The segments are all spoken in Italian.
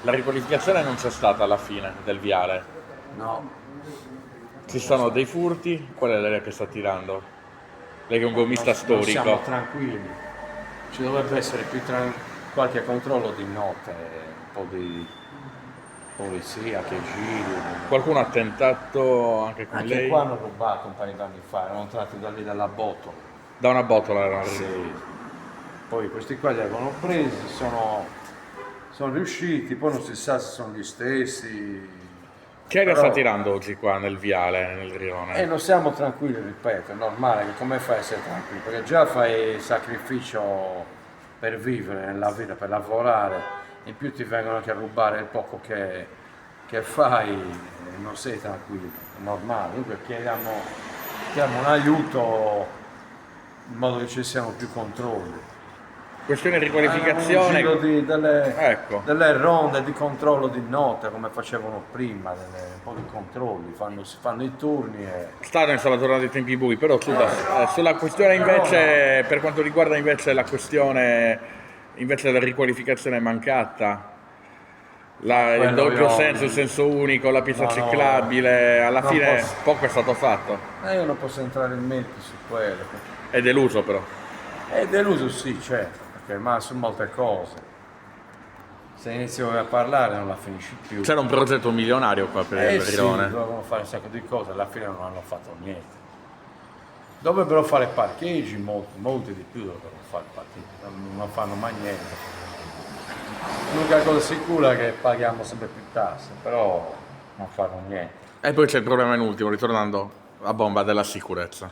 La riqualificazione non c'è stata alla fine del viale. No, Ci sono dei furti. Qual è l'area che sta tirando? Lei che è un gommista non siamo storico. tranquilli. Ci dovrebbe essere qualche controllo di notte, un po' di polizia che giri. Qualcuno ha tentato anche con Anche lei? qua hanno rubato un paio d'anni fa, erano tratti da lì dalla botola. Da una botola erano Sì. arrivati. Poi questi qua li avevano presi, sono riusciti, poi non si sa se sono gli stessi. Che aria Però- sta tirando oggi qua nel viale, nel rione? E non siamo tranquilli, ripeto, è normale che come fai a essere tranquillo? Perché già fai sacrificio per vivere nella vita, per lavorare, in più ti vengono anche a rubare il poco che fai e non sei tranquillo, è normale. Dunque chiediamo un aiuto in modo che ci siano più controlli. Questione Un riqualificazione. giro Ecco. delle ronde di controllo di notte come facevano prima, un po' di controlli, si fanno i turni e Stato insomma tornando ai tempi bui, però scusa, sulla questione invece, per quanto riguarda invece la questione invece della riqualificazione mancata, il quello doppio io senso, il senso unico, la pista no, no, ciclabile, alla non fine posso. poco è stato fatto. Io non posso entrare in merito su quello. È deluso però. È deluso sì, certo, perché ma su molte cose. Se inizi a parlare non la finisci più. C'era un progetto milionario qua per il Sì, rione. dovevano fare un sacco di cose, alla fine non hanno fatto niente. Dovrebbero fare parcheggi, molti di più dovrebbero fare parcheggi, non fanno mai niente. L'unica cosa sicura è che paghiamo sempre più tasse, però non fanno niente. E poi c'è il problema in ultimo, ritornando a bomba della sicurezza.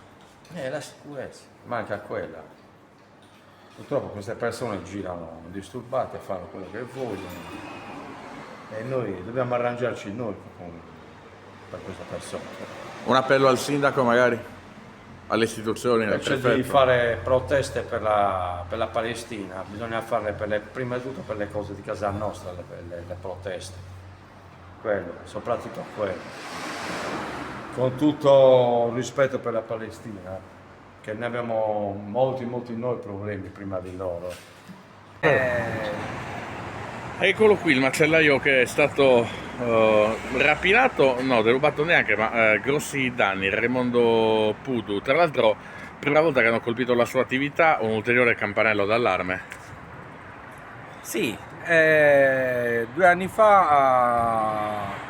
La sicurezza, manca quella. Purtroppo queste persone girano disturbate, fanno quello che vogliono e noi dobbiamo arrangiarci noi per questa persona. Un appello al sindaco magari, alle istituzioni, al Invece di prefetto. fare proteste per la Palestina, bisogna farle prima di tutto per le cose di casa nostra, le proteste. Quello, soprattutto quello. Con tutto il rispetto per la Palestina, che ne abbiamo molti noi problemi prima di loro. Eccolo qui il macellaio che è stato rapinato, no, derubato neanche, ma grossi danni, Raimondo Pudu. Tra l'altro, prima volta che hanno colpito la sua attività, un ulteriore campanello d'allarme. Sì, 2 anni fa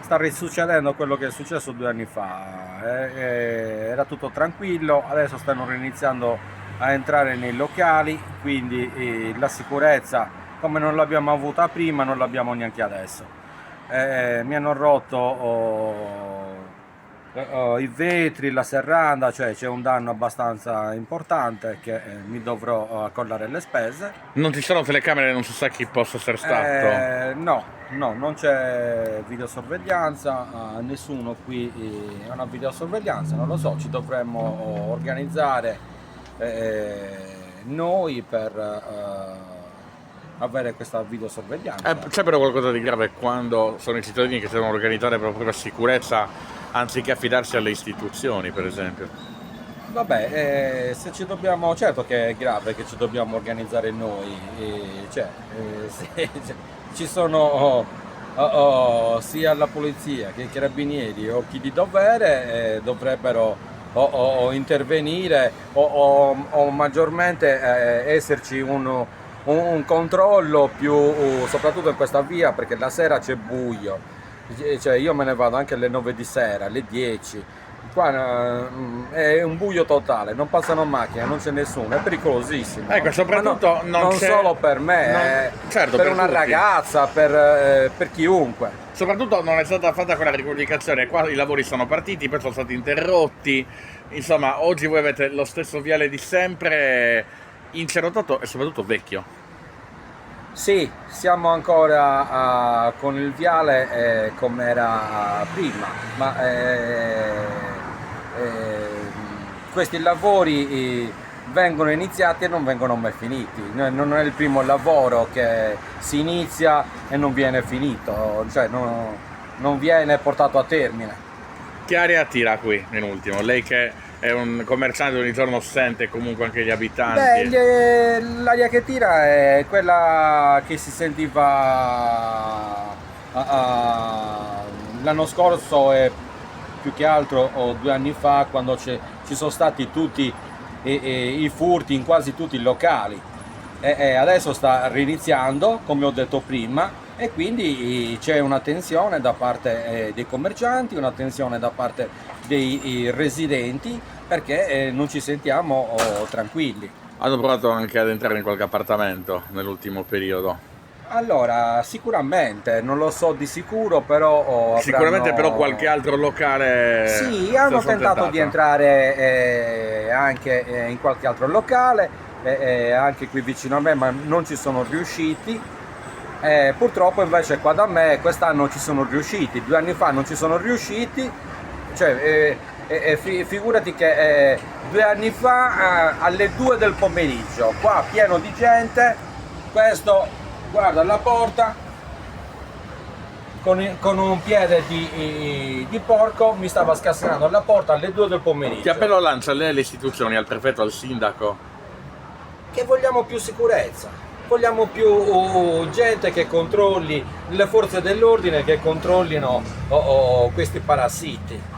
sta risuccedendo quello che è successo 2 anni fa. Era tutto tranquillo, adesso stanno iniziando a entrare nei locali, quindi la sicurezza come non l'abbiamo avuta prima non l'abbiamo neanche adesso. Mi hanno rotto i vetri, la serranda, cioè c'è un danno abbastanza importante che mi dovrò accollare le spese. Non ci sono telecamere, non si sa chi possa essere stato. No, non c'è videosorveglianza, nessuno qui ha una videosorveglianza, non lo so, ci dovremmo organizzare noi per avere questa videosorveglianza. C'è però qualcosa di grave quando sono i cittadini che devono organizzare la propria sicurezza anziché affidarsi alle istituzioni, per esempio. Vabbè, se ci dobbiamo, certo che è grave che ci dobbiamo organizzare noi, se ci sono sia la polizia che i carabinieri o chi di dovere dovrebbero o intervenire o maggiormente esserci un controllo più, soprattutto in questa via perché la sera c'è buio. Cioè io me ne vado anche alle 9 di sera, alle 10. Qua è un buio totale, non passano macchine, non c'è nessuno, è pericolosissimo. Ecco, soprattutto Ma non c'è- solo per me, certo, per per una tutti. ragazza, per chiunque. Soprattutto non è stata fatta quella riqualificazione, qua i lavori sono partiti, poi sono stati interrotti. Insomma, oggi voi avete lo stesso viale di sempre, incerottato e soprattutto vecchio. Sì, siamo ancora con il viale come era prima, ma questi lavori vengono iniziati e non vengono mai finiti. Non è il primo lavoro che si inizia e non viene finito, cioè non viene portato a termine. Che aria tira qui in ultimo? Lei che è un commerciante ogni giorno sente comunque anche gli abitanti. Beh, l'aria che tira è quella che si sentiva l'anno scorso e più che altro 2 anni fa, quando ci sono stati tutti i furti in quasi tutti i locali. Adesso sta riniziando, come ho detto prima, e quindi c'è una tensione da parte dei commercianti, una tensione da parte dei residenti, perché non ci sentiamo tranquilli. Hanno provato anche ad entrare in qualche appartamento nell'ultimo periodo. Allora, sicuramente, non lo so di sicuro, però Sicuramente però qualche altro locale. Sì, hanno tentato di entrare anche in qualche altro locale, anche qui vicino a me, ma non ci sono riusciti. Purtroppo invece qua da me quest'anno ci sono riusciti, 2 anni fa non ci sono riusciti, cioè figurati che 2 anni fa alle 2 del pomeriggio, qua pieno di gente, questo guarda alla porta con un piede di porco mi stava scassinando alla porta alle 2 del pomeriggio. Che appello lancia lei alle istituzioni, al prefetto, al sindaco? Che vogliamo più sicurezza, vogliamo più gente che controlli, le forze dell'ordine che controllino questi parassiti.